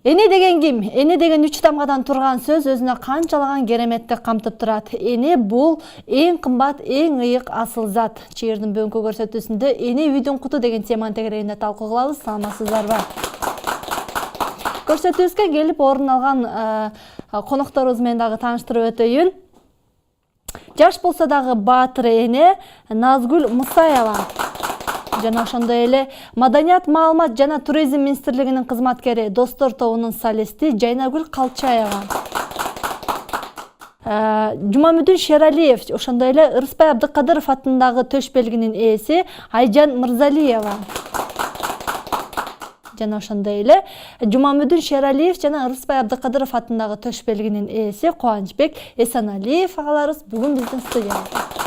Эне деген ким? Эне деген 3 тамгадан турган сөз өзүнө канчалаган кереметти камтып турат. Эне бул эң кымбат, эң ыйык асыл зат. Чыйырдын бүгүнкү көрсөтүүсүндө эне үйдүн куту деген теманын тегерегинде талкуу кылабыз. Саламатсыздарбы? Көрсөтүүбүзгө келип орун алган конокторубуз менен дагы тааныштырып өтөйүн. Жаш болсо дагы баатыр эне Назгүл Мусаева. Жана ошондой эле Маданият, маалымат жана туризм министрлигинин кызматкери, Достор тобунун солисти Жайнагүл Калчаева. Жумамүдүн Шералиев, ошондой эле Ырысбай Абдыкадыров атындагы төш белгинин ээси Айжан Мырзалиева. Жана ошондой эле Жумамүдүн Шералиев жана Ырысбай Абдыкадыров атындагы төш белгинин ээси Кубанычбек Эсеналиев агаларыбыз бүгүн биздин студиябызда.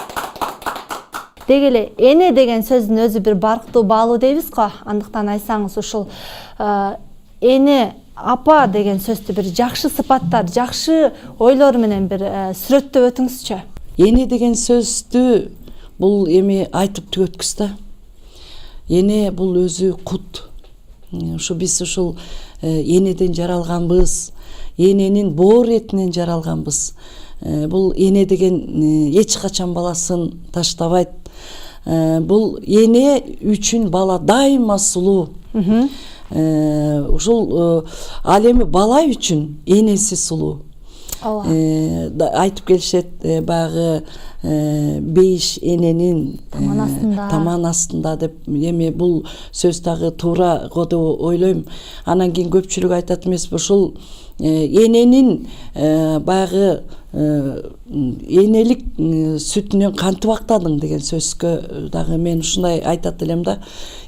Деги эле эне деген сөздүн өзү бир барктуу баалуу дейбиз го. Андыктан айтсаңыз ушул эне, апа деген сөздү бир жакшы сыпаттар, жакшы ойлор менен бир сүрөттөп өтүңүзчү. Эне деген сөздү бул эми айтып түгөткүз да. Эне бул өзү кут. Ушу биз ушул энеден жаралганбыз, эненин боор этинен жаралганбыз. Бул эне деген эч качан баласын таштабайт. Бул эне үчүн бала дайыма сулуу. Ушул ал эми бала үчүн энеси сулуу. Айтып келишет баягы бейиш эненин таман астында деп. Эми бул сөз дагы туура го деп ойлойм. Анан кийин көпчүлүк айтат эмеспи, ушул эненин баягы энелик сүтүнөн кантип актадың деген сөзгө дагы мен ушундай айтат элем да.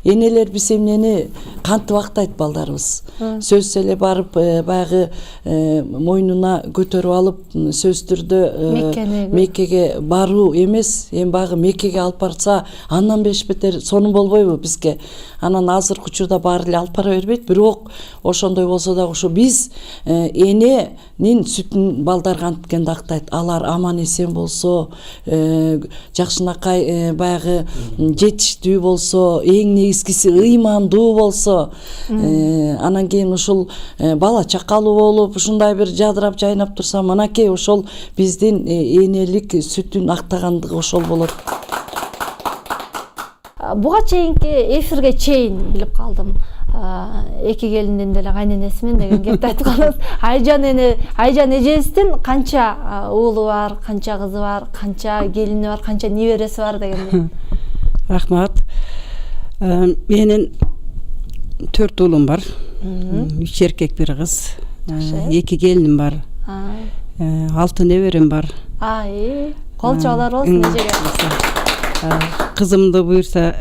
Энелер биз эмнени кантип актайт балдарыбыз. Сөз эле барып баягы мойнуна көтөрүп алып сөз түрдө Меккеге баруу эмес, эми баягы Меккеге алып барса андан беш бетер сонун болбойбу бизге. Анан азыркы учурда баары эле алып бара бербейт, бирок ошондой болсо дагы ушу биз эненин сүтүн балдар кантипкенде актайт. Алар аман эсен болсо, жакшынакай баягы жетиштүү болсо, эң негизгиси ыймандуу болсо, анан кийин ушул бала чакалуу болуп, ушундай бир жадырап жайнап турса, манакей ошол биздин энелик сүтүн актагандыгы ошол болот. Буга чейинки эфирге чейин билип калдым. Эки келиндин деле кайненесимин деген кепти айтып калдыңыз. Айжан эжебиздин канча уулу бар, канча кызы бар, канча келини бар, канча небереси бар дегендей. Рахмат. Менин 4 уулум бар. 3 эркек, 1 кыз. 2 келиним бар. 6 неберем бар. Кол чабалар болсун эжеге. Кызымды буюрса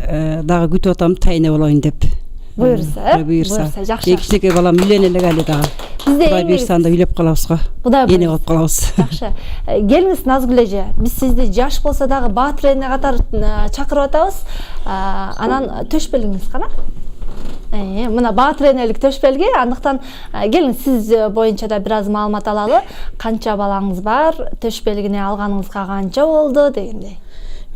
дагы күтүп атам, тайне болоюн деп. Буюрса, жакшы. Экичтеке балам үйлөнө элек эле дагы. Кудай буюрса анда үйлөп калабыз го. Эне болуп калабыз. Жакшы. Келиңиз Назгүл эже, биз сизди жаш болсо дагы баатыр эне катары чакырып атабыз. Анан төш белгиңиз кана? Мына баатыр энелик төш белги, андыктан келиңиз сиз боюнча да бир аз маалымат алалы. Канча балаңыз бар, төш белгини алганыңызга канча болду дегендей.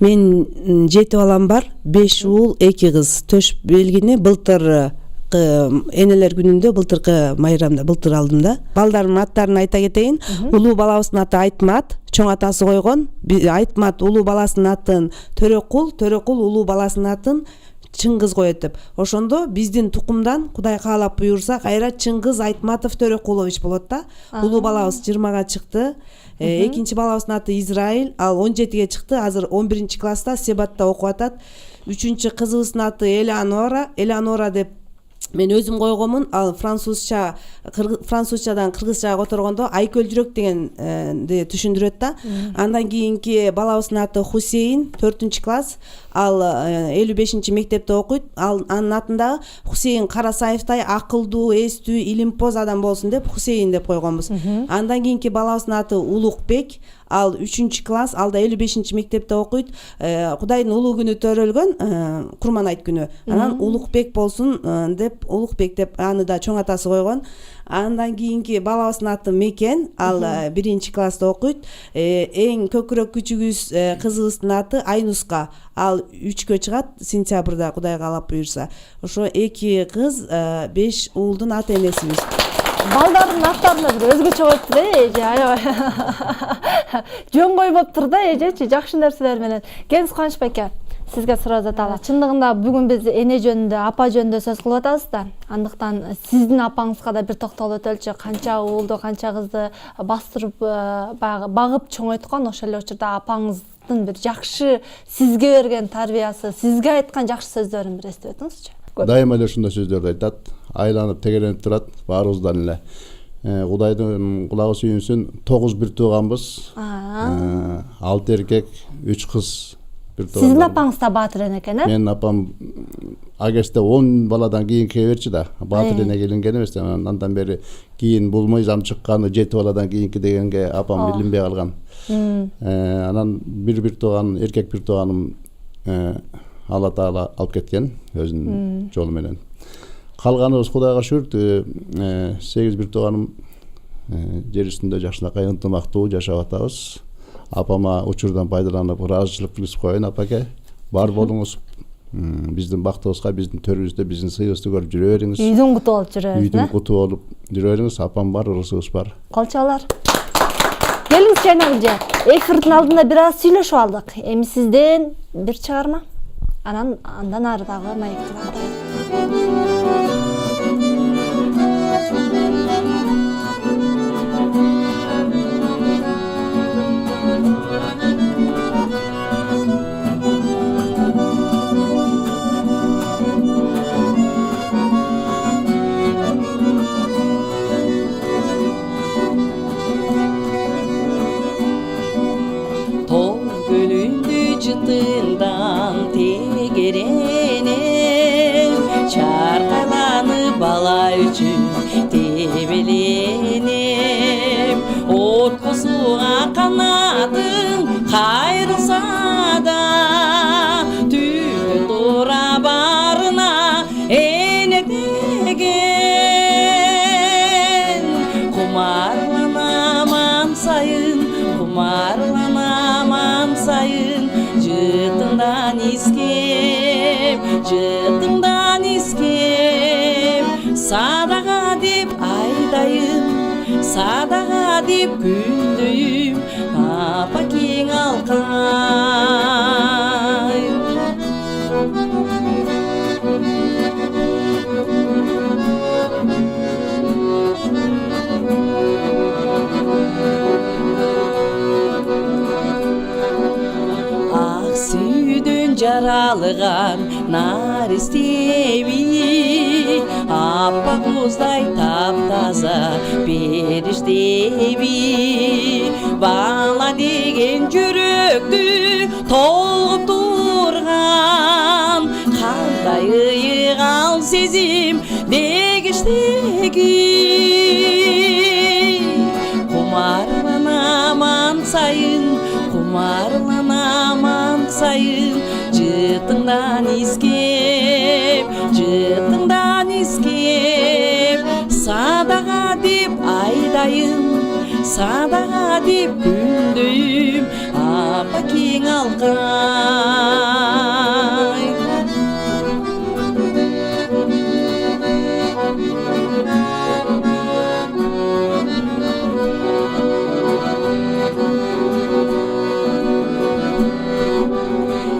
Мен 7 балам бар, 5 уул, 2 кыз. Төш белгини былтыр энелер күнүндө, былтыркы майрамда, былтыр алдым да. Балдарымдын аттарын айта кетейин. Улуу балабыздын аты Айтмат, чоң атасы койгон. Айтмат улуу баласынын атын Төрөкул, Төрөкул улуу баласынын атын Чыңгыз коет деп. Ошондо биздин тукумдан Кудай каалап буйрса, кайра Чыңгыз Айтматов Төрөкулович болот да. Улуу балабыз 20-га чыкты. Экинчи балабыздын аты Израиль, ал 17-ге чыкты, азыр 11-чи класста Себатта окуп атат. 3-чү кызыбыздын аты Элеонора деп мен өзүм койгонмун. Ал французчадан кыргызчага которгондо Айкөл жүрөк дегенди түшүндүрөт да. Андан кийинки балабыздын аты Хусейин, 4-чү класс. Ал 55-чи мектепте окуйт. Анын атында Хусейин Карасаевтай акылдуу, эстүү, илимпоз адам болсун деп Хусейин деп койгонбуз. Андан кийинки балабыздын аты Улукбек. Ал 3-чү класс, ал да 55-чи мектепте окуйт. Кудайдын улуу күнү төрөлгөн, Курман айт күнү. Анан Улукбек болсун деп Улукбек деп аны да чоң атасы койгон. Андан кийинки балабыздын аты Мекен, ал 1-чи класста окуйт. Эң көкүрөк күчүгүбүз кызыбыздын аты Айнуска. Ал 3-кө чыгат сентябрда Кудай каалап буйрса. Ошо 2 кыз, 5 уулдун ата энесибиз. балдардын аттарына бир өзгөчө коюптур эже, аябай. Жөн кой болуптур да эжечи, жакшы нерселер менен. Келиңиз Кубаныч байке, сизге суроо жаталы. Чындыгында бүгүн биз эне жөнүндө, апа жөнүндө сөз кылып атабыз да. Андыктан сиздин апаңызга да бир токтолуп өтөлчү. Канча уулду, канча кызды бастырып, багып чоңойткон, ошол эле учурда апаңыздын бир жакшы сизге берген тарбиясы, сизге айткан жакшы сөздөрүн бир эстеп өтүңүзчү. Дайыма эле ушундай сөздөрдү айтат, айланып тегеленип турат баарыбыздан эле. Кудайдын кулагы сүйүнсүн, 9 бир тууганбыз. 6 эркек, 3 кыз. Сиздин апаңыз да баатыр эне экен, э? Менин апам агесте 10 баладан кийин кее берчи да. Баатыр эне келинген эмес, андан бери кийин бул мыйзам чыкканы 7 баладан кийинки дегенге апам билинбей калган. Анан бир тууган, эркек бир тууганым Алла Таала алып кеткен өзүнүн жолу менен. Калганыбыз Кудайга шүгүр, 8 бир тууганым жер үстүндө жакшынакай ынтымактуу жашап атабыз. Апама учурдан пайдаланып ыраазычылык билдирип коеюн, апаке. Бар болуңуз. Биздин бактыбызга, биздин төрүбүздө биздин сыйыбызды көрүп жүрө бериңиз. Үйдүн куту болуп жүрө бериңиз. Үйдүн куту болуп жүрө бериңиз. Апам бар, ырысыбыз бар. Кол чалар. Келиңиз Жайнагүл эже. Эфирдин алдында бир аз сүйлөшүп алдык. Эми сизден бир чыгарма. Андан ары дагы маекти кантайын. Тоо көлүндү жытындан тегеренем, чаркайланып бала үчүн тебеленем. От косуга канатың кайрылса да, түтүн тура барына эне деген. Кумарланаман сайын, кумарланаман сайын, жытыңдан искеп, садага деп айдайым, садага деп күндөйүм, апа кең алкай. Ак сүйдөн жаралыган наристеби, аппак муздай таптаза периштеби, бала деген жүрөктү толгуп турган, кандай ыйыгал сезим дегиштеги. Кумарланаман сайын, кумарланаман сайын, жытыңдан искеп, садага деп айдайым, садага деп күндөйүм, апа кең алкай.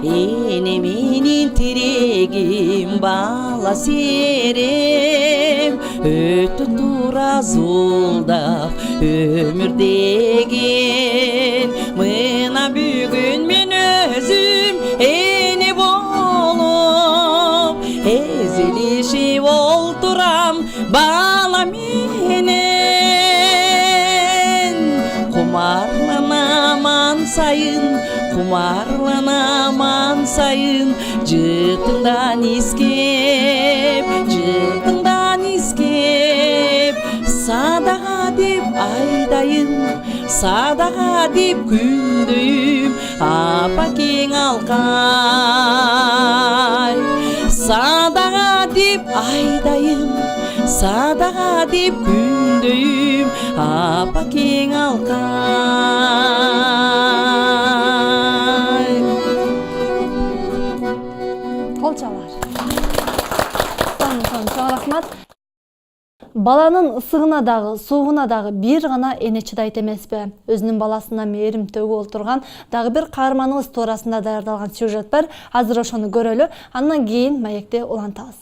Эне менин тирегим бала серем, өтүп тура зулдап өмүр деген. Мына бүгүн мен өзүм эне болуп, эзилишип олтурам бала менен. Кумарланаман сайын, кумарланаман сайын, жытыңдан искеп, садага деп айдайым, садага деп күндөйүм, апа кең алкай. Садага деп айдайым, садага деп күндөйүм, апа кең алкай. Кол чалар. Чоң рахмат. баланын ысыгына дагы суугуна дагы бир гана эне чыдайт эмеспи? Өзүнүн баласына мээрим төгүп олтурган дагы бир каарманыбыз туурасында даярдалган сюжет бар. Азыр ошону көрөлү, андан кийин маекти улантабыз.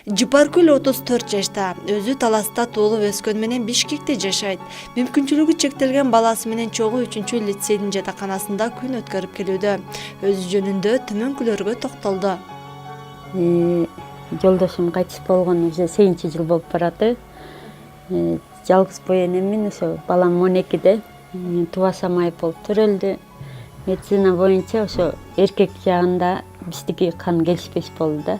Жыпаркүл 34 жашта, өзү Таласта туулуп өскөн менен Бишкекте жашайт. Мүмкүнчүлүгү чектелген баласы менен чогуу 3-лицейдин жатаканасында күн өткөрүп келүүдө. Өзү жөнүндө төмөнкүлөргө токтолду. Жолдошум кайтыш болгон уже 8-жыл болуп бараты. Жалгыз бой энемин, ошо балам 12-де. Туба самай болуп төрөлдү. Медицина боюнча ошо эркек жагында биздики кан келишпеш болду да.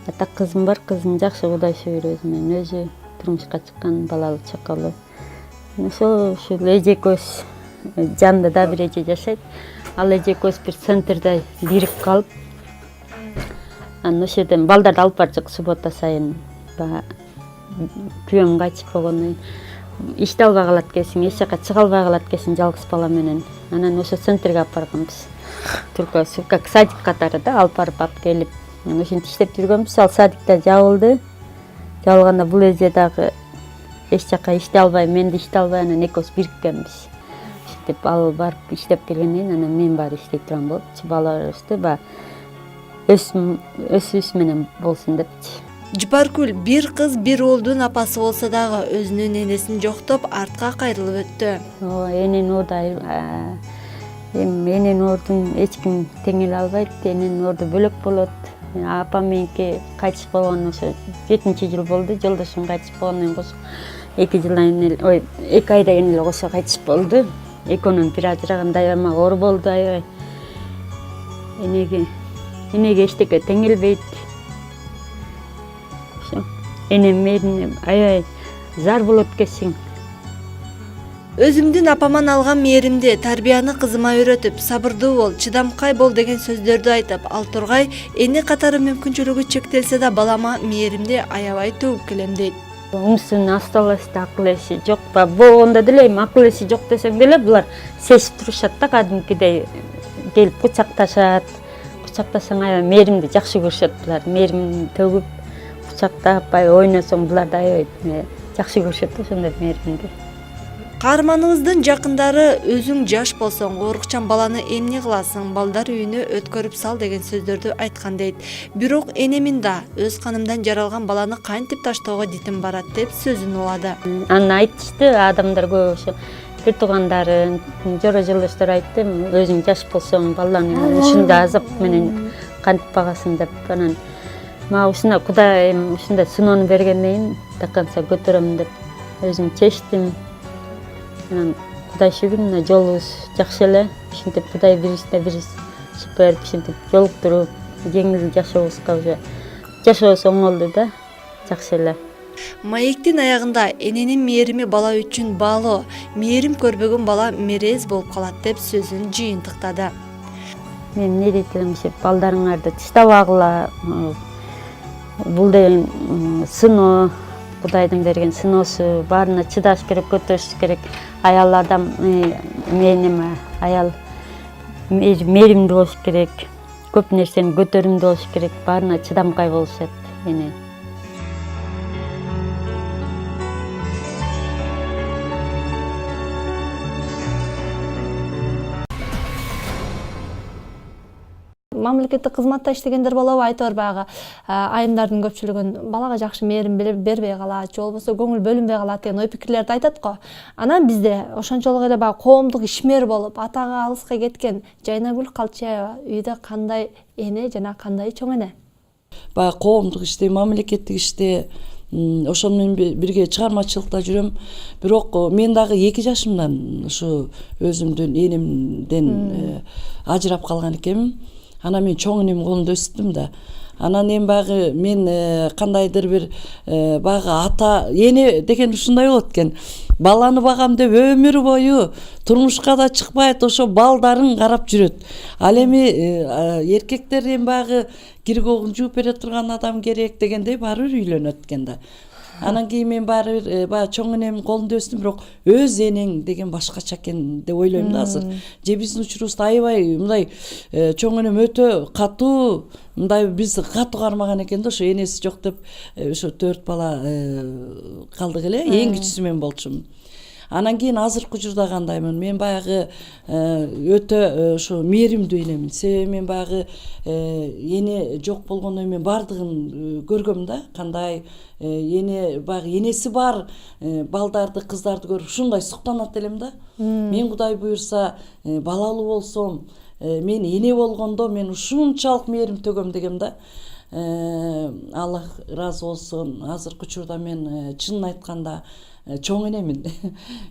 Ата кызым бар, кызым жакшы Кудай шүгүр өзү менен өзү турмушка чыккан, балалуу чакалуу. Ошол эже экөөбүз жанында да бир эже жашайт. Ал эже экөөбүз бир центрде бирип калып, анан ошол жерден балдарды алып барчык суббота сайын. Күйөөм кайтыш болгону ишти албай калат экенсиң, эч жака чыга албай калат экенсиң жалгыз бала менен. Анан ошо центрге алып барганбыз. Только как садик катары да алып барып алып келип, ошентип иштеп жүргөнбүз. Ал садикте жабылды. Жабылганда бул эже дагы эч жака иштей албай, мен да иштей албай, анан экөөбүз бириккенбиз. Иштеп ал барып иштеп келгенден кийин анан мен баары иштей турган болуп, балаларыбызды өсүбүз менен болсун депчи. Жыпаркүл бир кыз, бир уулдун апасы болсо дагы өзүнүн энесин жоктоп артка кайрылып өттү. Энен уурду энен уурдун эч ким теңеле албайт. Энен уурду бөлөк болот. Апам меники кайтыш болгон ошо 7-жыл болду. Жолдошум кайтыш болгондон кийин 2 жылдан кийин 2 айдан кийин эле кошо кайтыш болду. Экөөнүн бир ажыраганда аябай оор болду, аябай. Энеге эчтеке теңелбейт. Энем менин аябай зар болот экенсиң. Өзүмдүн апаман алган мээримди, тарбияны кызыма үйрөтүп, сабырдуу бол, чыдамкай бол деген сөздөрдү айтып, ал тургай эне катары мүмкүнчүлүгү чектелсе да балама мээримди аябай төгүп келем дейт. Умсунун асталасы, акыл эси жок ба? Болгондо деле акыл эси жок десең деле булар сезип турушат да, кадимкидей келип кучакташат. Кучактасаң аябай мээримди жакшы көрүшөт булар. Мээрим төгүп кучактап, ойносоң булар да аябай жакшы көрүшөт ошондой мээримди. Каарманыбыздын жакындары өзүң жаш болсоң, коркучан баланы эмне кыласың, балдар үйүнө өткөрүп сал деген сөздөрдү айткан дейт. Бирок энемин да өз канымдан жаралган баланы кантип таштоого дитим барат деп сөзүн улады. Аны айтышты адамдар көп, ошо бир туугандары, жора жолдоштор айтты, өзүң жаш болсоң баланы ушундай азап менен кантип багасың деп. Анан мага ушундай Кудайым ушундай сыноону бергенден кийин до конца көтөрөм деп өзүм чечтим. Анан Кудай шүгүр, мына жолубуз жакшы эле. Ушинтип Кудай бирибизде бирибиз берип, ушинтип жолуктуруп, жеңил жашообузга уже жашообуз оңолду да, жакшы эле. Маектин аягында эненин мээрими бала үчүн баалоо, мээрим көрбөгөн бала мерез болуп калат деп сөзүн жыйынтыктады. Мен не дейт элем, балдарыңарды таштабагыла. Бул деген сыноо, Кудайдын берген сыноосу, баарына чыдаш керек, көтөрүш керек. Аял адам аял мээримдүү болуш керек. Көп нерсени көтөрүмдүү болуш керек. Баарына чыдамкай болушат эне. Мамлекеттик кызматта иштегендер болобу, айтор баягы айымдардын көпчүлүгүн балага жакшы мээрим бербей калат, же болбосо көңүл бөлүнбөй калат деген ой пикирлерди айтат го. Анан бизде ошончолук эле баягы коомдук ишмер болуп, атага алыска кеткен Жайнагүл Калчаева үйдө кандай эне жана кандай чоң эне? Баягы коомдук иште, мамлекеттик иште ошону менен бирге чыгармачылыкта жүрөм. Бирок мен дагы 2 жашымдан ушу өзүмдүн энемден ажырап калган экенмин. Анан мен чоң энем колунда өстүм да. Анан эми баягы мен кандайдыр бир баягы ата эне деген ушундай болот экен. Баланы багам деп өмүр бою турмушка да чыкпайт, ошо балдарын карап жүрөт. Ал эми эркектер эми баягы киргогун жууп бере турган адам керек дегендей баары бир үйлөнөт экен да. Анан кийин мен баары бир баягы чоң энемдин колунда өстүм, бирок өз энең деген башкача экен деп ойлойм да азыр. Же биздин учурубузда аябай мындай чоң энем өтө катуу, мындай биз катуу кармаган экен да, ошо энеси жок деп ошо 4 бала калдык эле. Эң кичүүсү мен болчумун. Анан кийин азыркы учурда кандаймын? Мен баягы өтө ошо мээримдүү энемин. Себеби мен баягы эне жок болгондон мен бардыгын көргөм да. Кандай эне баягы энеси бар балдарды, кыздарды көрүп ушундай суктанат элем да. Мен Кудай буйрса балалуу болсом, мен эне болгондо мен ушунчалык мээрим төгөм дегем да. Аллах ыраазы болсун. Азыркы учурда мен чынын айтканда чоң энемин.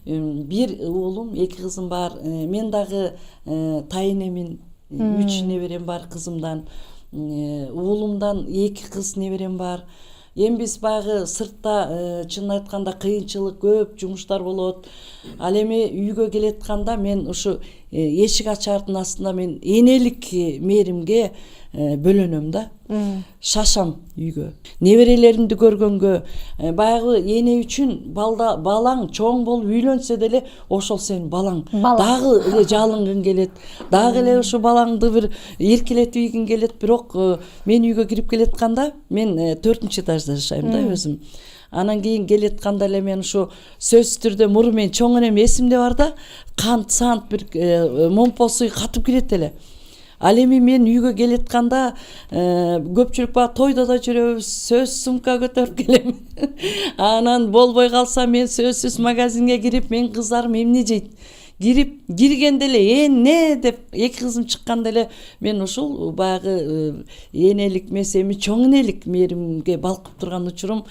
Бир уулум, 2 кызым бар. Мен дагы тайынемин. 3 неберем бар кызымдан. Уулумдан 2 кыз неберем бар. Эми биз баягы сыртта чынын айтканда кыйынчылык көп, жумуштар болот. Ал эми үйгө келетканда мен ушу эшик ачардын астында мен энелик мээримге бөлөнөм да. Шашам үйгө. Неберелеримди көргөнгө, баягы эне үчүн балаң чоң болуп үйлөнсө деле ошол сенин балаң. Дагы эле жалынгың келет. Дагы эле ушу балаңды бир эркелетип ийгиң келет, бирок мен үйгө кирип келетканда мен 4-нчы этажда жашайм да өзүм. Анан кийин келетканда эле мен ушу сөзсүз түрдө мурун мен чоң энем эсимде бар да, кант сант бир момпосуй катып кирет эле. Ал эми мен үйгө келетканда көпчүлүк баягы тойдо да жүрөбүз, сөз сумка көтөрүп келем. Анан болбой калса мен сөзсүз магазинге кирип, мен кыздарым эмне жейт? Киргенде эле эне деп 2 кызым чыкканда эле мен ушул баягы энелик эмес, эми чоң энелик мээримге балкып турган учурум.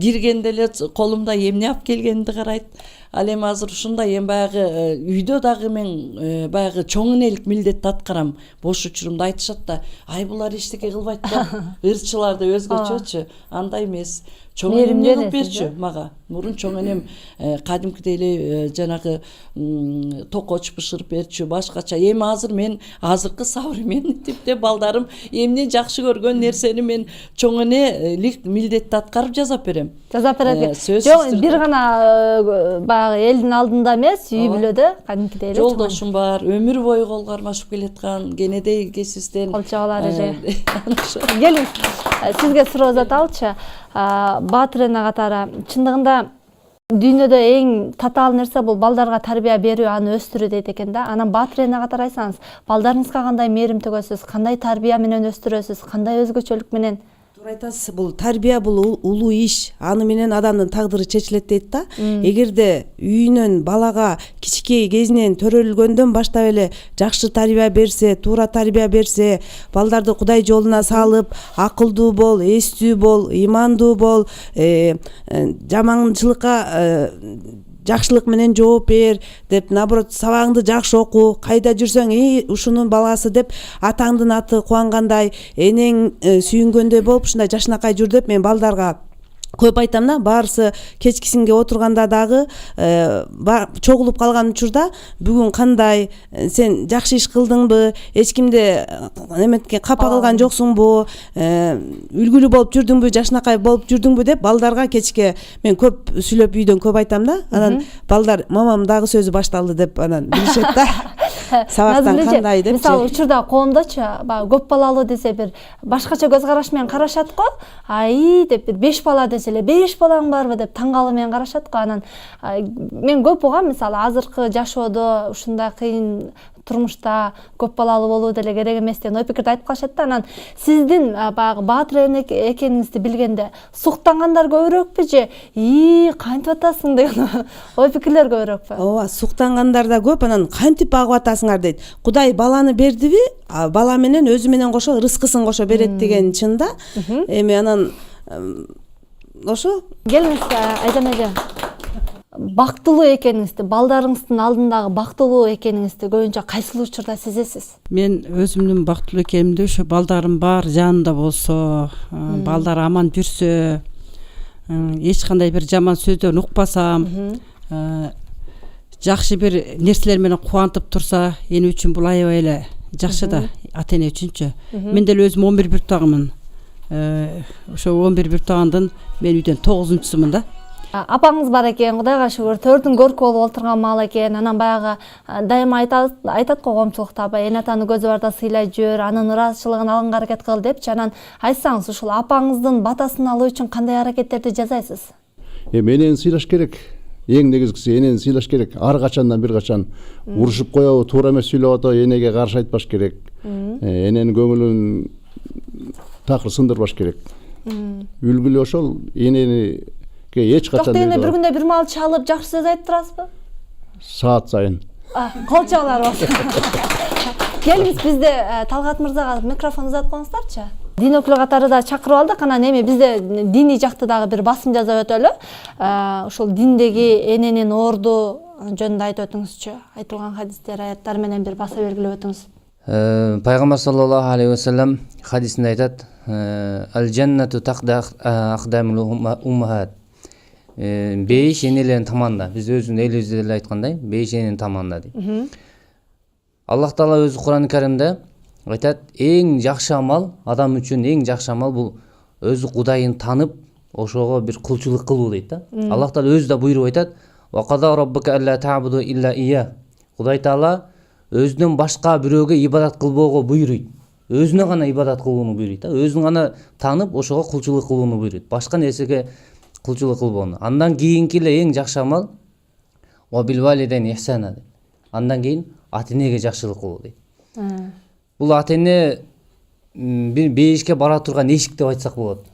Киргенде эле колумда эмне алып келгенди карайт. Ал эми азыр ушундай эми баягы үйдө дагы мен баягы чоң энелик милдетти аткарам. Бош учурумда айтышат да, ай булар эчтеке кылбайт да, ырчылар деп өзгөчөчү. Андай эмес. Чоң энем эмне кылып берчү мага? Мурун чоң энем кадимкидей эле жанагы токоч бышырып берчү, башкача. Эми азыр мен азыркы современный типте балдарым эмне жакшы көргөн нерсени мен чоң энелик милдетти аткарып жасап берем. Жасап берет. Жок, бир гана баягы элдин алдында эмес, үй бүлөдө кадимкидей эле. Жолдошум бар, өмүр бою кол кармашып келаткан, кенедей кесизден. Кол чабалары же. Келиңиз, сизге суроо заталчы. Баатыр эне катары чындыгында дүйнөдө эң татаал нерсе бул балдарга тарбия берүү, аны өстүрүү дейт экен да. Анан Баатыр эне катары айтсаңыз, балдарыңызга кандай мээрим төгөсүз, кандай тарбия менен өстүрөсүз, кандай өзгөчөлүк менен? Туура айтасыз, бул тарбия бул улуу иш. Аны менен адамдын тагдыры чечилет дейт да. Эгерде үйүнөн балага кичикей кезинен төрөлгөндөн баштап эле жакшы тарбия берсе, туура тарбия берсе, балдарды Кудай жолуна салып, акылдуу бол, эстүү бол, имандуу бол, жаманчылыкка жакшылык менен жооп бер деп, наоборот сабагыңды жакшы оку, кайда жүрсөң ушунун баласы деп атаңдын аты кубангандай, энең сүйүнгөндөй болуп ушундай жашынакай жүр деп мен балдарга көп айтам да. Баарысы кечкисинге отурганда дагы чогулуп калган учурда бүгүн кандай, сен жакшы иш кылдыңбы, эч кимди эметке капа кылган жоксуңбу, үлгүлүү болуп жүрдүңбү, жашынакай болуп жүрдүңбү деп балдарга кечке мен көп сүйлөп үйдөн көп айтам да. Анан балдар мамам дагы сөзү башталды деп анан билишет да. Сабактан кандай деп. Мисалы учурда коомдочу баягы көп балалуу десе бир башкача көз караш менен карашат го. Ай деп бир 5 бала десе эле 5 балаң барбы деп таңгалы менен карашат го. Анан мен көп угам, мисалы азыркы жашоодо ушундай кыйын турмушта көп балалуу болуу деле керек эмес деген ой пикирди айтып калышат да. Анан сиздин баягы Баатыр эне экениңизди билгенде суктангандар көбүрөөкпү же кантип атасың деген ой пикирлер көбүрөөкпү? Ооба, суктангандар да көп. Анан кантип багып атасыңар дейт. Кудай баланы бердиби, бала менен өзү менен кошо рызкысын кошо берет деген чын да. Эми анан ошо. Келиңиз, Айдан эже. Бактылуу экениңизди, балдарыңыздын алдындагы бактылуу экениңизди көбүнчө кайсыл учурда сезесиз? Мен өзүмдүн бактылуу экенимди ошо балдарым бар жанында болсо, балдар аман жүрсө, эч кандай бир жаман сөздөн укпасам, жакшы бир нерселер менен кубантып турса, эне үчүн бул аябай эле жакшы да, ата эне үчүнчү. Мен деле өзүм 11 биртагымын. ошо 11 бир туугандын мен үйдөн 9-сумун да. Апаңыз бар экен, Кудайга шүгүр, төрдүн көркү болуп олтурган мал экен. Анан баягы дайыма айтат го коомчулукта, эне атаны көзү барда сыйлай жүр, анын ыраазычылыгын алганга аракет кыл депчи. Анан айтсаңыз, ушул апаңыздын батасын алуу үчүн кандай аракеттерди жасайсыз? Энени сыйлаш керек. Эң негизгиси энени сыйлаш керек. Ар качандан бир качан урушуп коебу, туура эмес сүйлөп атып, энеге каршы айтпаш керек. Эненин көңүлүн такыр сындырбаш керек. Үлгүлүү ошол энени эч качан эне бир күндө бир мал чалып, жакшы сөз айтып турасызбы? Саат сайын. Колчоолор болсун. Келиңиз, бизде Талгат мырзага микрофон узатып коюңуздарчы. Дин өкүлү катары да чакырып алдык. Анан эми бизде диний жакты дагы бир басым жасап өтөлү. Ушул диндеги эненин орду жөнүндө айтып өтүңүзчү. Айтылган хадистер, аяттар менен бир баса белгилеп өтүңүз. Пайгамбар саллаллаху алейхи вассалам хадисинде айтат: "Ал-джаннату тахда aqdamul ummahat." Бейиш энелердин таманында. Биз өзүнүн элибизде деле айткандай, бейиш эненин таманында дейт. Аллах Таала өзү Кур'ан-ы Каримде айтат, эң жакшы амал, адам үчүн эң жакшы амал бул өзү Кудайын танып, ошого бир кулчулук кылуу дейт да. Аллах Таала өзү да буйруп айтат: "Ва qada rabbuka alla ta'budu illa iyyah." Кудай Таала өзүнөн башка бирөөгө ибадат кылбоого буйруйт. Өзүнө гана ибадат кылууну буйруйт да. Өзүн гана танып, ошого кулчулук кылууну буйруйт. Башка нерсеге кулчулук кылбоону. Андан кийинки эле эң жакшы амал ва бил валидайни ихсана дейт. Андан кийин ата-энеге жакшылык кылуу дейт. Бул ата-эне бир бейишке бара турган эшик деп айтсак болот.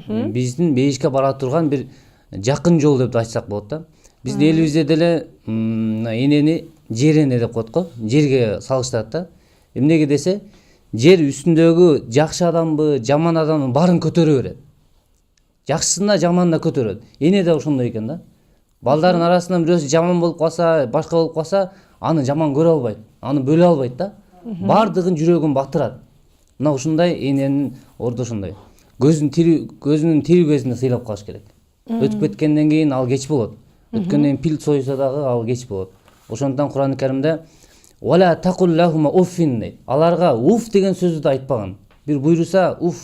Биздин бейишке бара турган бир жакын жол деп айтсак болот да. Биздин элибизде деле энени жер эне деп коет го. Жерге салыштырат да. Эмнеге десе, жер үстүндөгү жакшы адамбы, жаман адамдын баарын көтөрө берет. Жакшысына, жаманына көтөрөт. Эне да ошондой экен да. Балдардын арасынан бирөөсү жаман болуп калса, башка болуп калса, аны жаман көрө албайт, аны бөлө албайт да. Бардыгын жүрөгүн батырат. Мына ушундай эненин орду ошондой. Көзүнүн тирүү кезинде сыйлап калыш керек. Өтүп кеткенден кийин ал кеч болот. Өткөндөн пил сойса дагы ал кеч болот. Ошондон Кур'ан-ы Каримде "Вала тaqul lahuma uffin" дейт. Аларга уф деген сөздү да айтпаган. Бир буйруса, уф,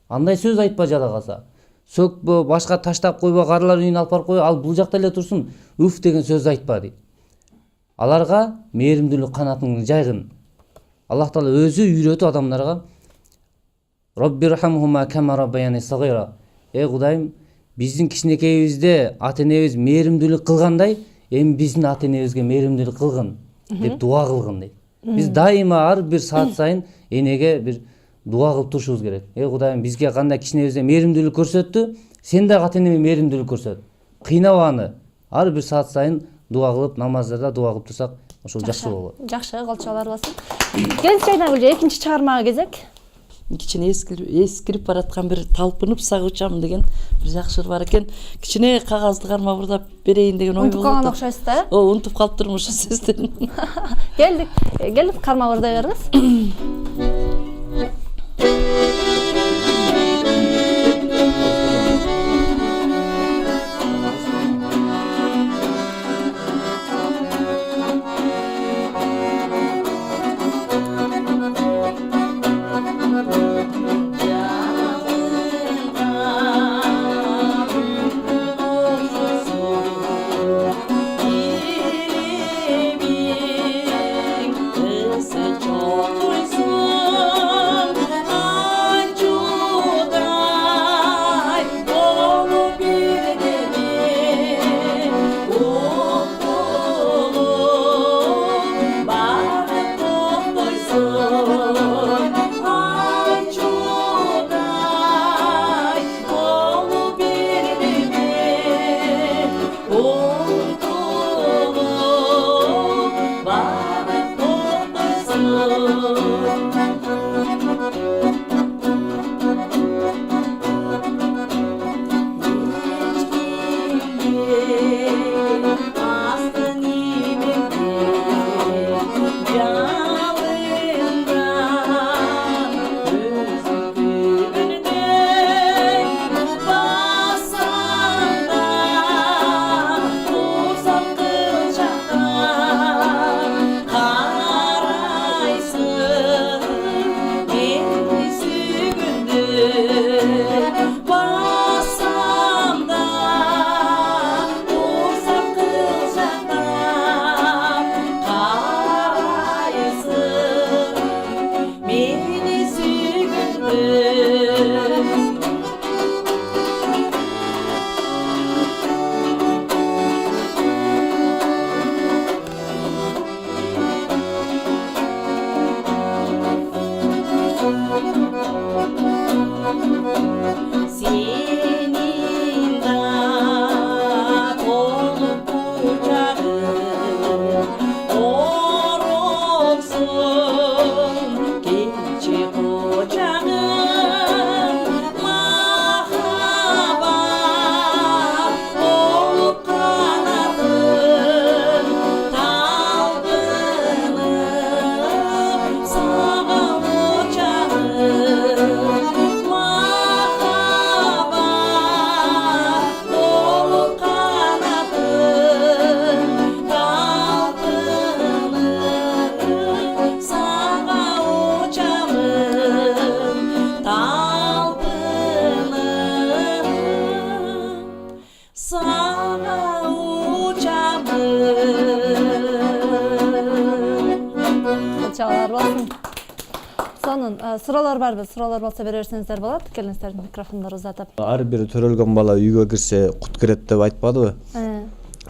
андай сөз айтпа жада калса. Сөкпө, башка таштап койбо, карлар үйүнө алып барып кой, ал бул жакта эле турсун, уф деген сөздү айтпа дейт. Аларга мээримдүүлүк канатыңды жайгын. Аллах Таала өзү үйрөтүп адамдарга "Роббирхамхума кама раббаяни сагира." Кудайым, биздин кичинекейибизде ата-энебиз мээримдүүлүк кылгандай, эми биздин ата-энебизге мээримдүүлүк кылгын деп дуа кылгын дейт. Биз дайыма ар бир саат сайын энеге бир дуа кылып турушубуз керек. Кудайым, бизге кандай кичинебизде мээримдүүлүк көрсөттү, сен дагы ата-энеме мээримдүүлүк көрсөт. Кыйнабы аны. Ар бир саат сайын дуа кылып, намаздарда дуа кылып турсак, ошол жакшы болот. Жакшы, колчоолор болсун. Келиңиз Айнагүл, экинчи чыгармага кезек. Кичине эскирип бараткан бир талпынып сагучам деген бир жакшы ыр бар экен. Кичине кагазды кармап ырдап берейин деген ой болду. Унутуп калган окшойсуз да? Унутуп калып турмун ошо сөздөн. Келдик, кармап ырдай бериңиз. Çok duysun анан суроолор барбы? Суроолор болсо бере берсеңиздер болот. Келиңиздер, микрофондорду узатып. Ар бир төрөлгөн бала үйгө кирсе кут кирет деп айтпадыбы?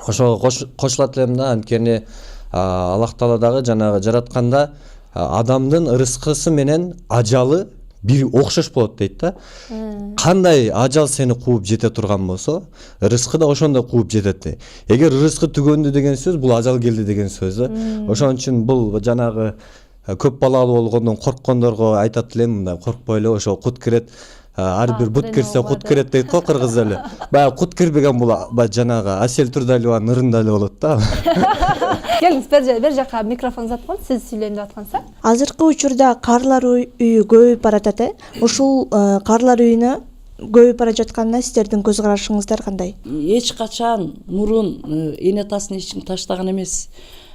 Ошого кошулат элем да, анткени Аллах Таала дагы жанагы жаратканда адамдын ырыскысы менен ажалы бир окшош болот дейт да. Кандай ажал сени кууп жете турган болсо, ырыскы да ошондой кууп жетет. Эгер ырыскы түгөндү деген сөз, бул ажал келди деген сөз да. Ошон үчүн бул жанагы көп балалуу болгондон корккондорго айтат элем, мындай коркпойлу, ошо кут кирет. Ар бир бут кирсе кут кирет дейт го кыргыз эле. Баягы кут кирбеген бул жанагы Асел Турдалиеванын ырында эле болот да. Келиңиз бер жака микрофон узатып коюңуз, сиз сүйлөйм деп аткансыз. Азыркы учурда карлар үйү көбөйүп баратат. Ушул карлар үйүнө көбөйүп бара жатканына сиздердин көз карашыңыздар кандай? Эч качан мурун эне атасын эч ким таштаган эмес.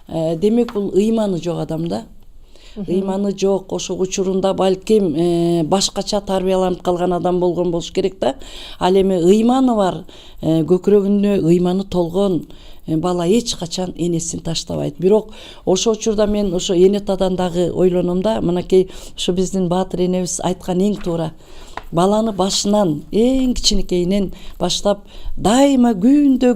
Демек бул ыйманы жок адамда. Ыйманы жок, ошо учурунда балким башкача тарбияланып калган адам болгон болуш керек да. Ал эми ыйманы бар, көкүрөгүндө ыйманы толгон бала эч качан энесин таштабайт. Бирок ошо учурда мен ошо эне атадан дагы ойлоном да, мынакей ушу биздин Баатыр энебиз айткан эң туура. Баланы башынан, эң кичинекейинен баштап дайыма күндө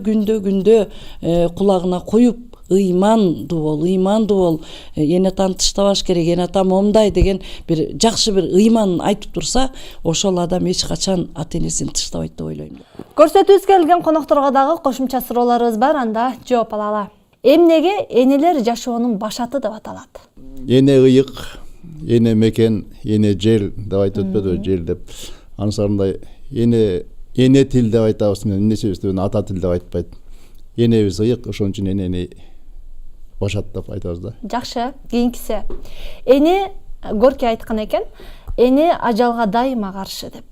кулагына коюп ыймандуу бол, эне атаны таштабаш керек, эне атам момундай деген бир жакшы бир ыйман айтып турса, ошол адам эч качан ата энесин таштабайт деп ойлойм. Көрсөтүүбүзгө келген конокторго дагы кошумча суроолорубуз бар, анда жооп алалы. Эмнеге энелер жашоонун башаты деп аталат? Эне ыйык, эне мекен, эне жер деп айтып өтпөдүбү, жер деп. Ансарындай эне тил деп айтабыз, эмне себептен ата тил деп айтпайт. Энебиз ыйык, ошон үчүн энени башат деп айтабыз да. Жакшы, кийинкиси. Эне Горький айткан экен, эне ажалга дайыма каршы деп.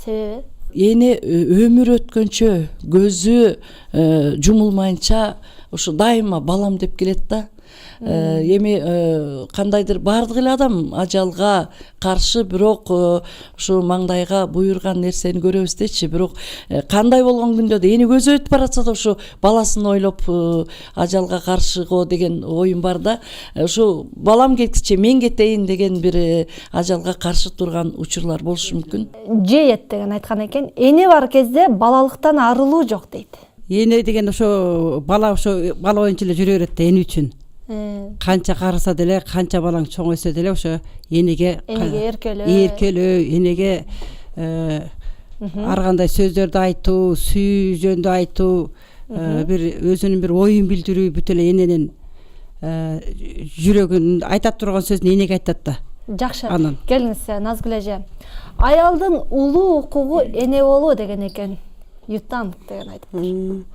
Себеби? Эне өмүр өткөнчө, көзү жумулмайынча ошо дайыма балам деп келет да. Эми кандайдыр бардык эле адам ажалга каршы, бирок ушу маңдайга буйрган нерсени көрөбүз дечи. Бирок кандай болгон күндө да эне көзү өтүп баратса да ушу баласын ойлоп ажалга каршыго деген оюм бар да. Ушу балам кеткиче мен кетейин деген бир ажалга каршы турган учурлар болушу мүмкүн. Жеет деген айткан экен, эне бар кезде балалыктан арылуу жок дейт. Эне деген ошо бала боюнча эле жүрө берет да эне үчүн. Канча карыса деле, канча балаң чоңойсо деле ошо энеге эркелөө, энеге ар кандай сөздөрдү айтуу, сүйүү жөнүндө айтуу, бир өзүнүн бир оюн билдирүү, бүт эле эненин жүрөгүн айтат турган сөзүн энеге айтат да. Жакшы. Келиңиз, Назгүл эже. Аялдын улуу укугу эне болуу деген экен. Ютан деген айтып.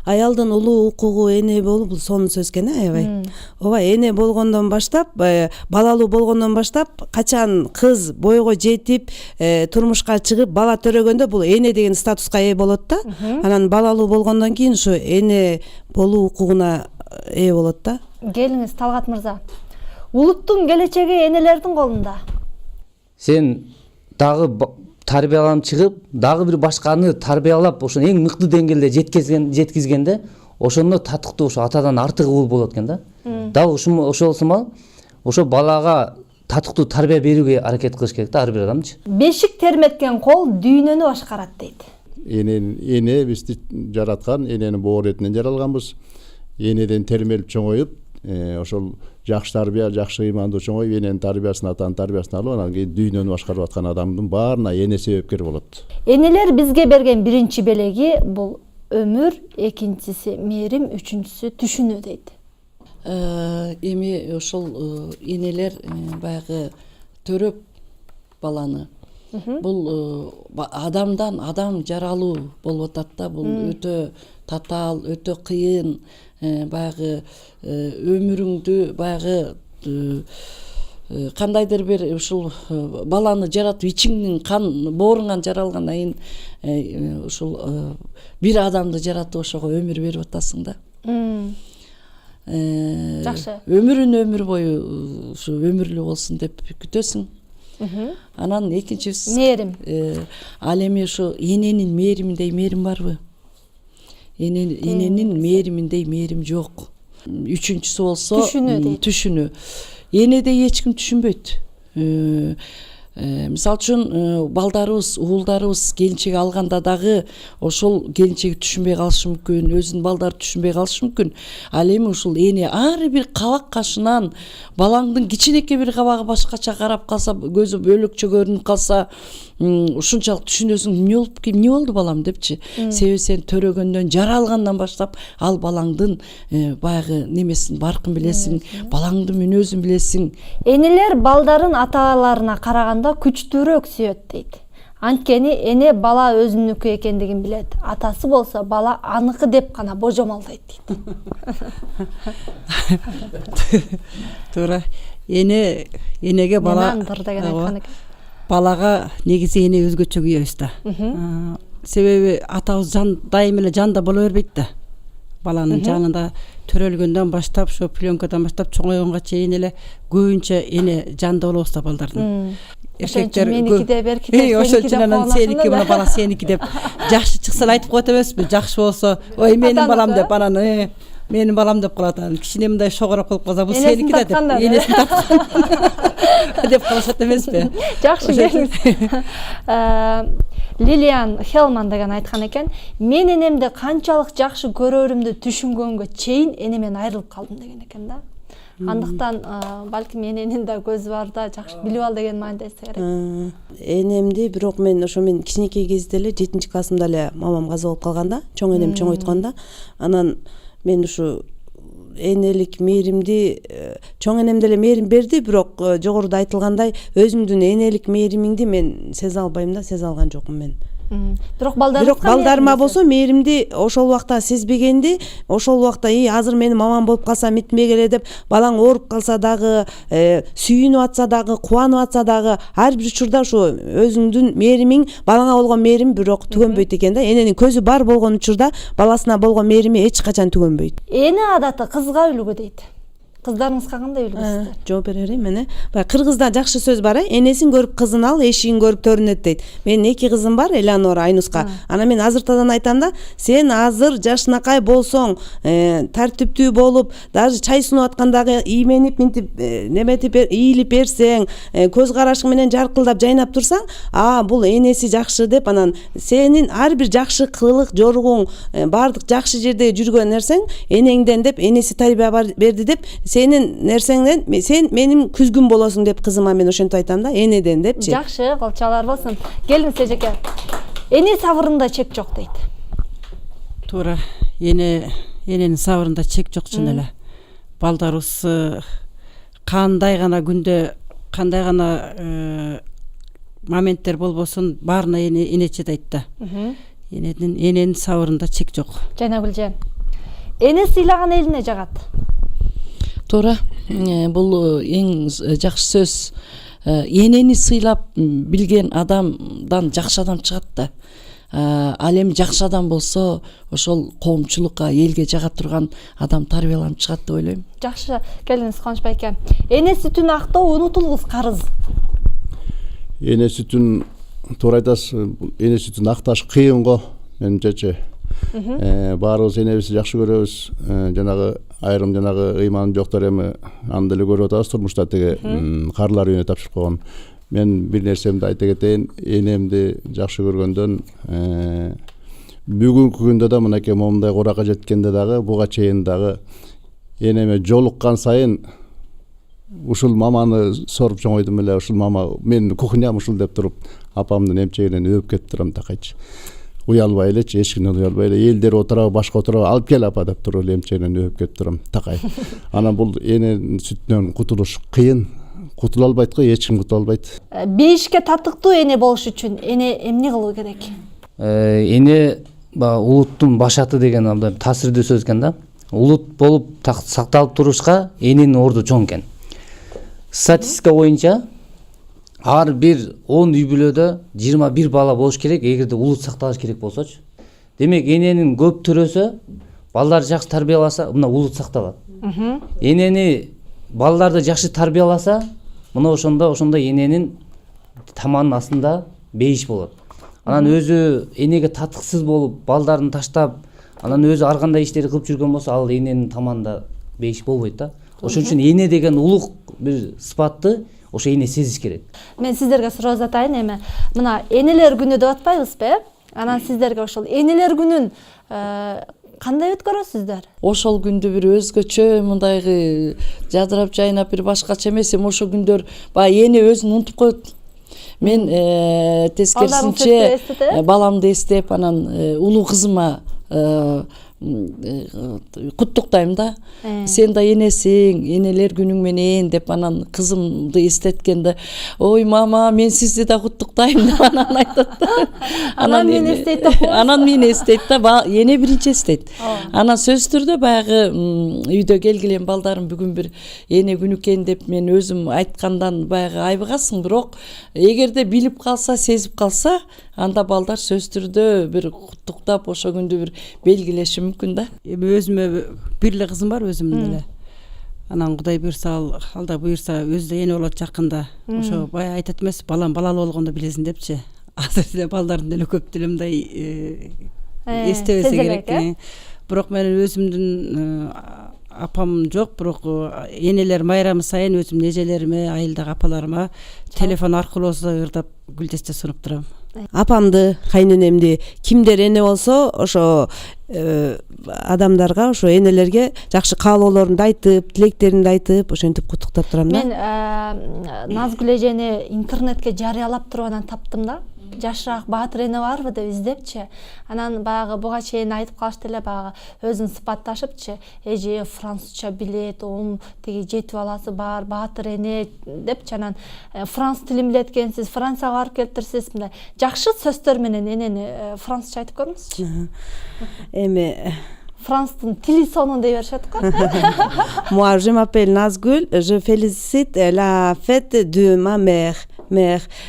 Аялдын улуу укугу эне болуу бул сонун сөз экен, аябай. Ооба, эне болгондон баштап, балалуу болгондон баштап, качан кыз бойго жетип, турмушка чыгып, бала төрөгөндө бул эне деген статуска ээ болот да. Анан балалуу болгондон кийин ушу эне болуу укугуна ээ болот да. Келиңиз, Талгат мырза. Улуттун келечеги энелердин колунда. Сен дагы тарбияланып чыгып, дагы бир башканы тарбиялап, ошо эң мыкты деңгээлде жеткизгенде, ошондо татыктуу ошо атадан артыгы уул болот экен да. Дагы ошол сымал, ошо балага татыктуу тарбия берүүгө аракет кылыш керек да ар бир адамчы. Бешик терметкен кол дүйнөнү башкарат дейт. Эне бизди жараткан, эненин боор этинен жаралганбыз. Энеден термелип чоңоюп, ошол жакшы тарбия, жакшы ыймандуу чоңоюп, эненин тарбиясын, атанын тарбиясын алып, анан кийин дүйнөнү башкарып аткан адамдын баарына эне себепкер болот. Энелер бизге берген биринчи белеги бул өмүр, экинчиси мээрим, үчүнчүсү түшүнүү дейт. Эми ошол энелер баягы төрөп баланы. Бул адамдан адам жаралуу болуп атат да. Бул өтө татаал, өтө кыйын. Баягы өмүрүңдү баягы кандайдыр бир ушул баланы жаратып ичиңдин кан бооруңан жаралгандан кийин ушул бир адамды жаратып ошого өмүр берип атасың да. Жакшы. Өмүр бою ушу өмүрлүү болсун деп күтөсүң. Анан экинчиси мээрим. Ал эми ушу эненин мээриминдей мээрим барбы? Эненин мээриминдей мээрим жок. Үчүнчүсү болсо түшүнүү. Энеде эч ким түшүнбөйт. Мисалы үчүн балдарыбыз, уулдарыбыз келинчек алганда дагы ошол келинчеги түшүнбөй калышы мүмкүн, өзүнүн балдары түшүнбөй калышы мүмкүн. Ал эми ушул эне ар бир кабак кашынан балаңдын кичинекей бир кабагы башкача карап калса, көзү бөлөкчө көрүнүп калса, ушунчалык түшүнөсүң, эмне болду балам депчи. Себеби сен төрөгөндөн, жаралгандан баштап ал балаңдын баягы немесин, баркын билесиң, балаңдын мүнөзүн билесиң. Энелер балдарын аталарына караганда күчтүүрөөк сүйөт дейт. Анткени эне бала өзүнүкү экендигин билет. Атасы болсо бала аныкы деп гана божомолдойт дейт. Туура. Энеге бала деген айткан экен. Балага негизи эне өзгөчө күйөбүз да. Себеби атабыз дайым эле жанда боло бербейт да. Баланын жанында төрөлгөндөн баштап, ошо пленкадан баштап чоңойгонго чейин эле көбүнчө эне жанда болобуз да балдардын. Эркектер меники де берки де, ошол үчүн анан сеники, мына бала сеники деп жакшы чыкса айтып коет эмеспи? Жакшы болсо, ой менин балам деп, анан менин балам деп калат. Анан кичине мындай шогороп калып калса, бул сеники да деп, энесин тарткан деп калышат эмеспи? Жакшы келиңиз. Лилиан Хелман деген айткан экен, мен энемди канчалык жакшы көрөрүмдү түшүнгөнгө чейин энемен айрылып калдым деген экен да. Андыктан балким эненин да көзү бар да, жакшы билип ал деген мааниде эсе керек. Энемди бирок мен кичинекей кезде эле 7-классымда эле мамам каза болуп калганда, чоң энем чоңойтканда, анан мен ушу энелик мээримди чоң энем деле мээрим берди, бирок жогоруда айтылгандай өзүмдүн энелик мээримиңди мен сезе албайм да, сезе алган жокмун мен. Бирок балдарыма болсо мээримди ошол убакта сезбегенди, ошол убакта азыр менин мамам болуп калса митинбек эле деп, балаң ооруп калса дагы, сүйүнүп атса дагы, кубанып атса дагы, ар бир учурда ушу өзүңдүн мээримиң, балаңа болгон мээрим бирок түгөнбөйт экен да. Эненин көзү бар болгон учурда баласына болгон мээрими эч качан түгөнбөйт. Эне адаты кызга үлгү дейт. Кыздарыңызга кандай үлгүсүздөр? Жооп бере берейин мен. Баягы кыргызда жакшы сөз бар, энесин көрүп кызын ал, эшигин көрүп төрүнөт дейт. Менин 2 кызым бар, Элеонора, Айнуска. Ана мен азыртадан айтам да, сен азыр жашынакай болсоң, тартиптүү болуп, даже чай сунуп аткандагы ийменип, минтип, неметип, ийилип берсең, көз карашың менен жаркылдап жайнап турсаң, бул энеси жакшы деп, анан сенин ар бир жакшы кылык, жоругуң, бардык жакшы жерде жүргөн нерсең энеңден деп, энеси тарбия берди деп, сенин нерсеңден сен менин күзгүм болосуң деп кызыма мен ошентип айтам да, энеден депчи. Жакшы, кылчалар болсун. Келиңиз эжеке. Эне сабырында чек жок дейт. Туура. Эненин сабырында чек жок чын эле. Балдарыбыз кандай гана күндө, кандай гана моменттер болбосун, баарына эне чыдайт да. Эненин сабырында чек жок. Жайнагүл, эне сыйлаган элине жагат. Туура, бул эң жакшы сөз. Энени сыйлап билген адамдан жакшы адам чыгат да. Ал эми жакшы адам болсо, ошол коомчулукка, элге жага турган адам тарбияланып чыгат деп ойлойм. Жакшы, келиңиз Кубаныч байке. Эне сүтүн актоо унутулгус карыз. Эне сүтүн, туура айтасыз, эне сүтүн акташ кыйын го, менимчечи. Баарыбыз энебизди жакшы көрөбүз. Жанагы айрым ыйман жоктор эми аны деле көрүп атабыз турмушта, теге карлар үйүнө тапшырып койгон. Мен бир нерсемди айта кетейин, энемди жакшы көргөндөн бүгүнкү күндө да мынакей момундай куракка жеткенде дагы, буга чейин дагы энеме жолуккан сайын ушул маманы соруп чоңойдум эле, ушул мама менин кухням ушул деп туруп, апамдын эмчегинен өп кетип турам такайчы. Уялбай элечи, эч кимден уялбай эле, элдер отурабы, башка отурабы, алып кел апа деп туруп эле эмчегинен өп кетип турам такай. Анан бул эненин сүтүнөн кутулуш кыйын. Кутула албайт го, эч ким кутула албайт. Бейишке татыктуу эне болуш үчүн эне эмне кылуу керек? Эне улуттун башаты деген абдан таасирдүү сөз экен да. Улут болуп сакталып турушка эненин орду чоң экен. Статистика боюнча ар бир 10 үй бүлөдө 21 бала болуш керек, эгерде улут сакталыш керек болсочу. Демек эненин көп төрөсө, балдарды жакшы тарбияласа, мына улут сакталат. Энени балдарды жакшы тарбияласа, мына ошондо эненин таманын астында бейиш болот. Анан өзү энеге татыксыз болуп, балдарын таштап, анан өзү ар кандай иштерди кылып жүргөн болсо, ал эненин таманында бейиш болбойт да. Ошон үчүн эне деген улук бир сыпатты ошо эне сезиш керек. Мен сиздерге суроо жатайын эми. Мына энелер күнү деп атпайбызбы, э? Анан сиздерге ошол энелер күнүн кандай өткөрөсүздөр? Ошол күндү бир өзгөчө мындайгы жадырап жайнап бир башкача эмес, эми ошол күндөр баягы эне өзүн унутуп коет. Мен тескерисинче баламды эстеп анан улуу кызыма куттуктайм да. Сен да энесиң, энелер күнүң менен деп анан кызымды эстеткенде, ой мама, мен сизди да куттуктайм деп анан айтат. Анан мен эстейт да. Анан мен эстейт да, эне биринчи эстейт. Анан сөзсүз түрдө баягы үйдө келгилен балдарым бүгүн бир эне күнү экен деп мен өзүм айткандан баягы айбыгасың, бирок эгерде билип калса, сезип калса, анда балдар сөз түрдө бир куттуктап ошо күндү бир белгилеши мүмкүн да. Эми өзүмө бир эле кызым бар, өзүмдүн эле. Анан Кудай буйрса, алда буйрса өзү да эне болот жакында. Ошо бая айтат эмес, балам балалуу болгондо билесиң депчи. Азыр эле балдардын деле көп деле мындай эстебесе керек. Бирок мен өзүмдүн апам жок, бирок энелер майрамы сайын өзүмдүн эжелериме, айылдагы апаларыма телефон аркылуу ырдап гүлдесте сунуп турам. Апамды, кайненемди, кимдер эне болсо ошо адамдарга, ошо энелерге жакшы каалоолорунду айтып, тилектеримди айтып, ошентип куттуктап турам да. Мен Назгүл эжени интернетке жарыялап туруп анан таптым да. Жашыраак баатыр эне барбы деп издепчи. Анан баягы буга чейин айтып калышты эле, баягы өзүн сыпатташыпчы. Эже французча билет, тиги жети баласы бар, баатыр эне депчи. Анан франц тилин билет экенсиз, Францияга барып келиптирсиз, мындай жакшы сөздөр менен энени французча айтып көрүңүзчү. Эми Францтын тили сонун дей беришет го. Moi, je m'appelle Nazgul, je félicite la fête de ma mère.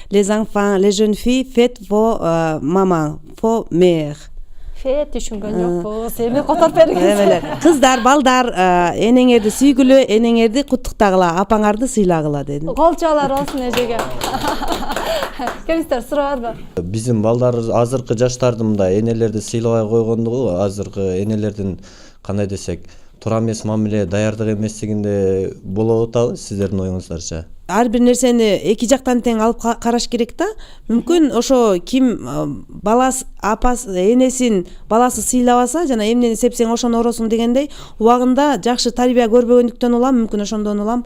Les enfants, les jeunes filles, faites vos mamans, vos mères. Фет түшүнгөн жокпу, сени которуп бергенсиз. Кыздар, балдар, энеңерди сүйгүлө, энеңерди куттуктагыла, апаңарды сыйлагыла дедим. Кол чабалар болсун эжеге. Келиңиздер, суроо барбы? Биздин балдар азыркы жаштарды мындай энелерди сыйлабай койгондугу, азыркы энелердин кандай десек, туура эмес мамиле, даярдык эместигинде болуп атабы сиздердин оюңуздарча? Ар бир нерсени эки жактан тең алып караш керек да. Мүмкүн ошо ким баласы, апасы, энесин баласы сыйлабаса, жана эмнени сепсең ошону оросуң дегендей, убагында жакшы тарбия көрбөгөндүктөн улам, мүмкүн ошондон улам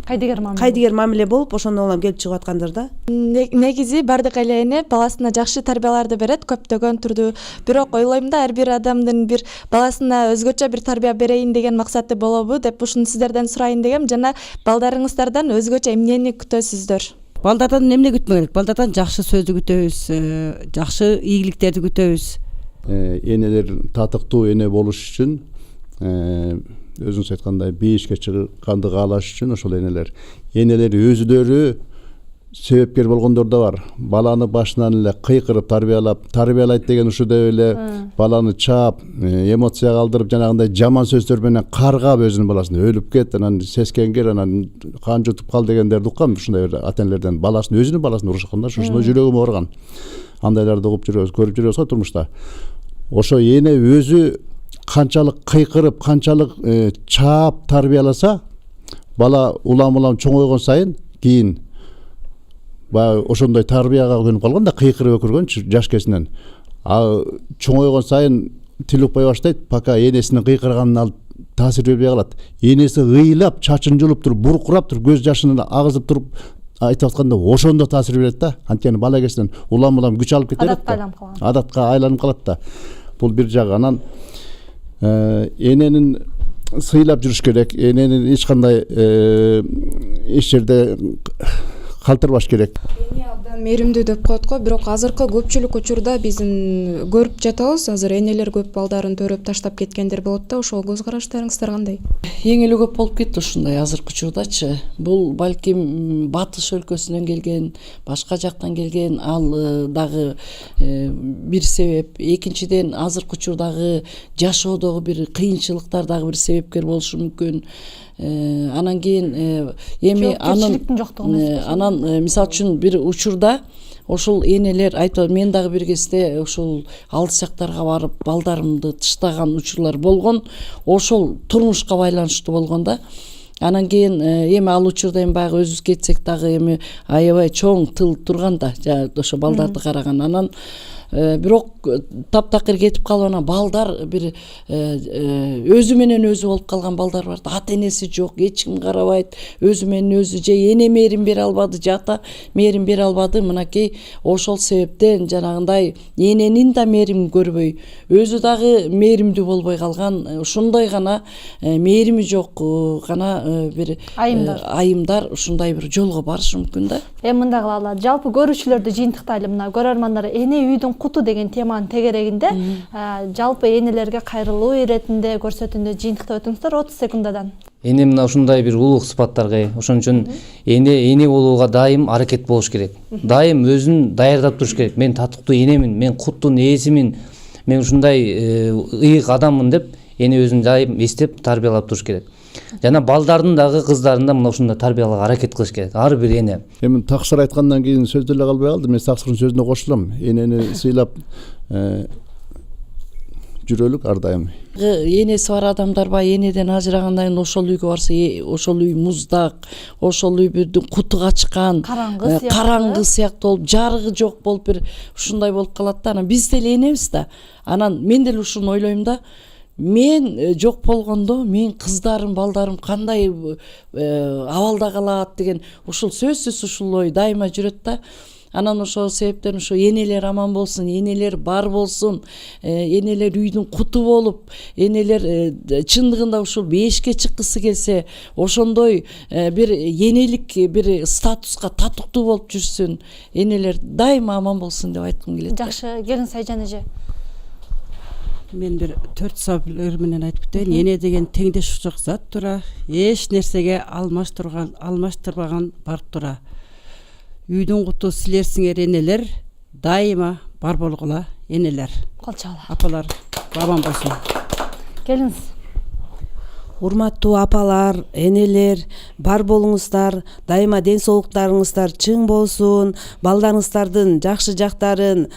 кайдыгер мамиле болуп, ошондон улам келип чыгып аткандыр да. Негизи бардык эле эне баласына жакшы тарбияларды берет, көптөгөн түрдүү. Бирок ойлойм да, ар бир адамдын бир баласына өзгөчө бир тарбия берейин деген максаты болобу деп ушуну сиздерден сурайын дегем, жана балдарыңыздардан өзгөчө эмнени күтөсүздөр? Балдардан эмне күтмөк керек? Балдардан жакшы сөздү күтөбүз, жакшы ийгиликтерди күтөбүз. Энелер татыктуу эне болуш үчүн, өзүңүз айткандай бейишке чыкканды каалаш үчүн ошол энелер өзүлөрү себепкер болгондор да бар. Баланы башынан эле кыйкырып тарбиялайт деген ушудай эле баланы чаап, эмоция калтырып, жанагындай жаман сөздөр менен каргап өзүнүн баласын өлүп кет, анан сескенгер, анан кан жутуп кал дегендерди уккам. Ушундай ата энелерден өзүнүн баласын урушканда ушундай жүрөгүм ооруган. Андайларды угуп жүрөбүз, көрүп жүрөбүз го турмушта. Ошо эне өзү канчалык кыйкырып, канчалык чаап тарбияласа, бала улам чоңойгон сайын кийин ошондой тарбияга көнүп калган да, кыйкырып өкүргөн жаш кезинен. Чоңойгон сайын тил укпай баштайт, пока энесинин кыйкырганын алып таасир бербей калат. Энеси ыйлап, чачын жулуп туруп, буркурап туруп, көз жашын агызып туруп айтып атканда ошондо таасир берет да. Анткени бала кезинен улам күч алып кетет да. Адатка айланып калат да. Бул бир жагы. Анан эненин сыйлап жүрүш керек. Эненин эч кандай эч жерде калтырбаш керек. Эне абдан мээримдүү деп коет го, бирок азыркы көпчүлүк учурда биздин көрүп жатабыз, азыр энелер көп балдарын төрөп таштап кеткендер болот да, ошол көз караштарыңыздар кандай? Эң эле көп болуп кетти ушундай азыркы учурдачы. Бул балким батыш өлкөсүнөн келген, башка жактан келген, ал дагы бир себеп. Экинчиден азыркы учурдагы жашоодогу бир кыйынчылыктар дагы бир себепкер болушу мүмкүн. Анан кийин эми анан мисалы үчүн бир учурда ошол энелер айтып, мен дагы бир кезде ошол алыс жактарга барып балдарымды таштаган учурлар болгон. Ошол турмушка байланыштуу болгон да. Анан кийин эми ал учурда эми баягы өзүбүз кетсек дагы эми аябай чоң тыл турган да ошо балдарды караган. Анан бирок таптакыр кетип калып анан балдар бир өзү менен өзү болуп калган балдар бар да. Ата энеси жок, эч ким карабайт, өзү менен өзү же эне мээрим бере албады, же ата мээрим бере албады. Мынакей ошол себептен жанагындай эненин да мээримин көрбөй, өзү дагы мээримдүү болбой калган, ушундай гана мээрими жок гана бир айымдар ушундай бир жолго барышы мүмкүн да. Мындай кылалы, жалпы көрүүчүлөрдү жыйынтыктайлы. Мына көрөрмандар эне үйдүн куту деген теманын тегерегинде жалпы энелерге кайрылуу иретинде көрсөтүүндө жыйынтыктап өтүңүздөр 30 секундадан. Эне мына ушундай бир улуг сыпаттарга, ошон үчүн эне болууга дайым аракет болуш керек. Дайым өзүн даярдап туруш керек. Мен татыктуу энемин, мен куттун ээсимин, мен ушундай ыйык адаммын деп эне өзүн дайым эстеп тарбиялап туруш керек. Жана балдардын дагы кыздарын да мына ушундай тарбиялаага аракет кылыш керек. Ар бир эне. Эми таксыр айткандан кийин сөз деле калбай калды. Мен таксырдын сөзүнө кошулам. Энени сыйлап жүрөлүк ар дайым. Энеси бар адамдар баягы энеден ажырагандан кийин ошол үйгө барса, ошол үй муздак, ошол үйдүн куту качкан, караңгы сыяктуу болуп, жарыгы жок болуп бир ушундай болуп калат да. Анан биз деле энебиз да. Анан мен деле ушуну ойлойм да. Мен жок болгондо мен кыздарым, балдарым кандай абалда калат деген ушул сөзсүз ушул ой дайыма жүрөт да. Анан ошол себептен ушу энелер аман болсун, энелер бар болсун, энелер үйдүн куту болуп, энелер чындыгында ушул бешке чыккысы келсе, ошондой бир энелик бир статуска татыктуу болуп жүрсүн. Энелер дайыма аман болсун деп айткым келет. Жакшы, келиң Сайжан эже. Мен бир 4 сөздөр менен айтып кетейин. Эне деген теңдеш жок зат тура, эч нерсеге алмаштырбаган барып тура. Үйдүн куту силерсиңер энелер, дайыма бар болгула энелер. Колчала. Апалар аман болсун. Келиңиз. Урматтуу апалар, энелер, бар болуңуздар, дайыма ден соолуктарыңыздар чың болсун, балдарыңыздардын жакшы жактарын,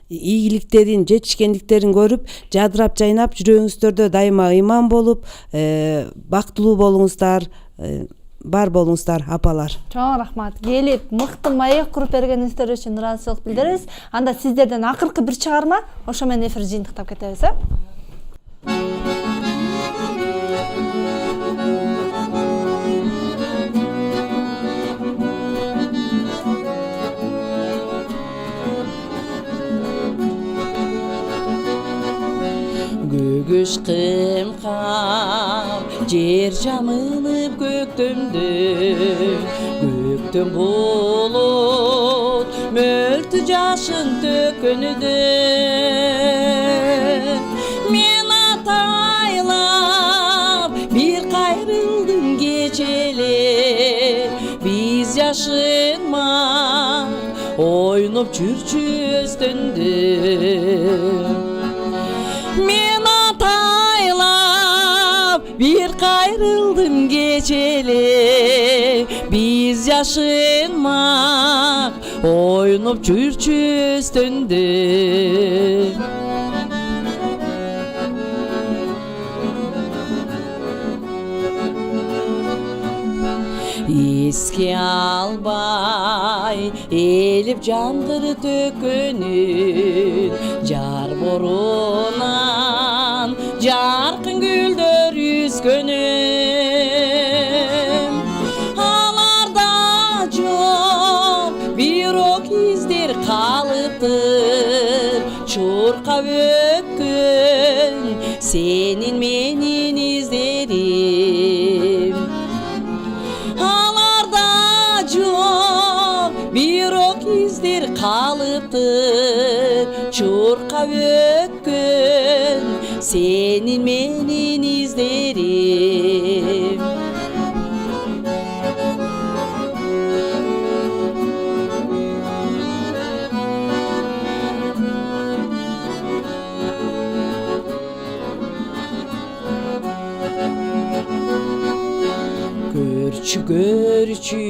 ийгиликтерин, жетишкендиктерин көрүп, жадырап жайнап жүрөгүңүздөрдө дайыма ыйман болуп, бактылуу болуңуздар, бар болуңуздар апалар. Чоң рахмат. Келип мыкты маек куруп бергениңиздер үчүн ыраазычылык билдиребиз. Анда сиздерден акыркы бир чыгарма, ошо менен эфир жыйынтыктап кетебиз, Көгүш кымкам, жер жамылып көктөм булут, мөлтү жашын төкөнүдө. Мен атайлап бир кайрылдым кечеле, биз жашынмак ойноп жүрчү өстөндө. Men ataylap bir kayrıldım geceli, biz yaşınmak oynup жүрчү üstünde. Eski albay elip jangыр tökөнүн, жар боруnan жаркын гүлдөр үзгөнүм. Аларда жок бирок издер калыптыр, чуркап өткөн сенин менин издерим. Бирок издер калыптыр, чуркап өткөн сенин менин издерим. Görçü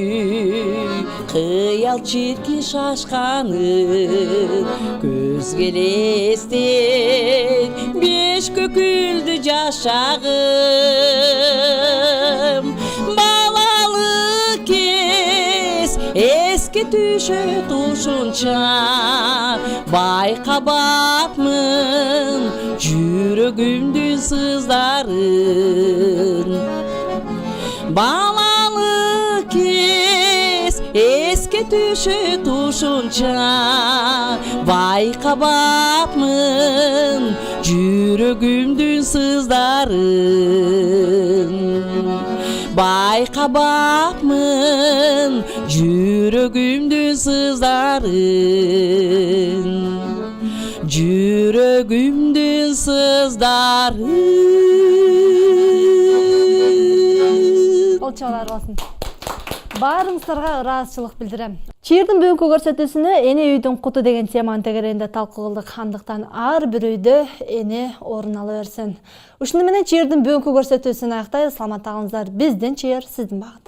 кыял чиркин шашканын көзгө элестен беш көкүлдү жашагым балалык кез эске түшөт ушунча байкабапмын жүрөгүмдүн сыздарын балалык кез эске түшөт ушунча байкабапмын жүрөгүмдүн сыздарын байкабапмын жүрөгүмдүн сыздарын жүрөгүмдүн сыздарын Болчолар болсын. Баарыңыздарга ыраазычылык билдирем. Чийирдин бүгүнкү көрсөтүүсүнө эне үйдүн куту деген теманын тегерегинде талкуу кылдык. Андыктан ар бир үйдө эне орун ала берсин. Ушуну менен чийирдин бүгүнкү көрсөтүүсүн аяктайбыз. Саламат калыңыздар. Биздин чийир, сиздин багыт.